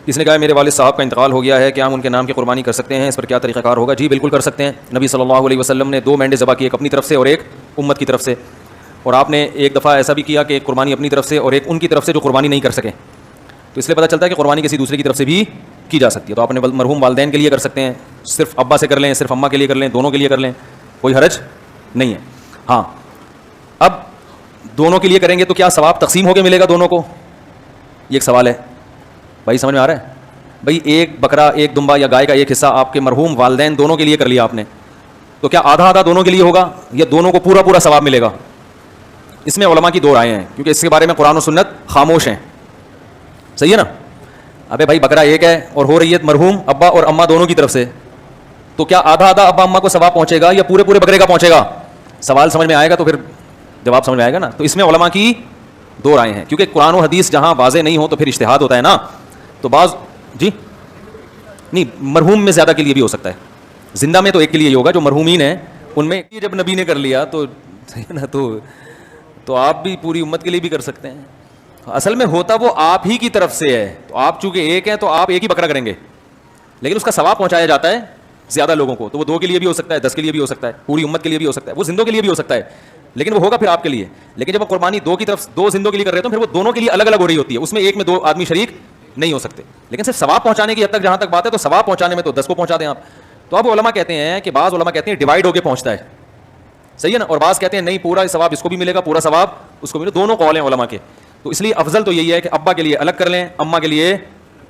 اس نے کہا میرے والد صاحب کا انتقال ہو گیا ہے، کیا ہم ان کے نام کی قربانی کر سکتے ہیں؟ اس پر کیا طریقہ کار ہوگا؟ جی بالکل کر سکتے ہیں. نبی صلی اللہ علیہ وسلم نے 2 مینڈے ذبح کی، ایک اپنی طرف سے اور ایک امت کی طرف سے. اور آپ نے ایک دفعہ ایسا بھی کیا کہ ایک قربانی اپنی طرف سے اور ایک ان کی طرف سے جو قربانی نہیں کر سکے. تو اس لیے پتہ چلتا ہے کہ قربانی کسی دوسرے کی طرف سے بھی کی جا سکتی ہے. تو آپ نے مرحوم والدین کے لیے کر سکتے ہیں، صرف ابا سے کر لیں، صرف اماں کے لیے کر لیں، دونوں کے لیے کر لیں، کوئی حرج نہیں ہے. ہاں اب دونوں کے لیے کریں گے تو کیا ثواب تقسیم ہو کے ملے گا دونوں کو؟ یہ ایک سوال ہے بھائی، سمجھ میں آ رہا ہے؟ بھائی ایک بکرا، ایک دمبا یا گائے کا ایک حصہ آپ کے مرحوم والدین دونوں کے لیے کر لیا آپ نے، تو کیا آدھا آدھا دونوں کے لیے ہوگا یا دونوں کو پورا پورا ثواب ملے گا؟ اس میں علماء کی 2 رائے ہیں، کیونکہ اس کے بارے میں قرآن و سنت خاموش ہیں. صحیح ہے نا؟ ابے بھائی بکرا ایک ہے اور ہو رہی ہے مرحوم ابا اور اماں دونوں کی طرف سے، تو کیا آدھا آدھا ابا اماں کو ثواب پہنچے گا یا پورے پورے بکرے کا پہنچے گا؟ سوال سمجھ میں آئے گا تو پھر جواب سمجھ میں آئے گا نا. تو اس میں علماء کی 2 رائے ہیں، کیونکہ قرآن و حدیث جہاں واضح نہیں ہو تو پھر اجتہاد ہوتا ہے نا. تو بعض جی نہیں، مرحوم میں زیادہ کے لیے بھی ہو سکتا ہے، زندہ میں تو ایک کے لیے ہی ہوگا، جو مرحومین ہیں ان میں جب نبی نے کر لیا تو نا تو آپ بھی پوری امت کے لیے بھی کر سکتے ہیں. اصل میں ہوتا وہ آپ ہی کی طرف سے ہے، تو آپ چونکہ ایک ہیں تو آپ ایک ہی بکرا کریں گے، لیکن اس کا ثواب پہنچایا جاتا ہے زیادہ لوگوں کو. تو وہ 2 کے لیے بھی ہو سکتا ہے، 10 کے لیے بھی ہو سکتا ہے، پوری امت کے لیے بھی ہو سکتا ہے، وہ زندوں کے لیے بھی ہو سکتا ہے، لیکن وہ ہوگا پھر آپ کے لیے. لیکن جب وہ قربانی 2 کی طرف 2 زندوں کے لیے کر رہے ہیں تو پھر وہ دونوں کے لیے الگ الگ ہو رہی ہوتی ہے، اس میں ایک میں 2 آدمی شریک نہیں ہو سکتے. لیکن صرف ثواب پہنچانے کی حد تک جہاں تک بات ہے تو ثواب پہنچانے میں تو 10 کو پہنچا دیں آپ. تو اب علماء کہتے ہیں کہ بعض علماء کہتے ہیں ڈیوائڈ ہو کے پہنچتا ہے، صحیح ہے نا، اور بعض کہتے ہیں نہیں پورا ثواب اس کو بھی ملے گا، پورا ثواب اس کو ملے. دونوں قول ہیں علماء کے. تو اس لیے افضل تو یہی ہے کہ ابا کے لیے الگ کر لیں، اماں کے لیے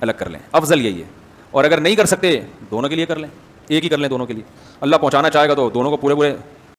الگ کر لیں، افضل یہی ہے. اور اگر نہیں کر سکتے دونوں کے لیے کر لیں، ایک ہی کر لیں دونوں کے لیے. اللہ پہنچانا چاہے گا تو دونوں کو پورے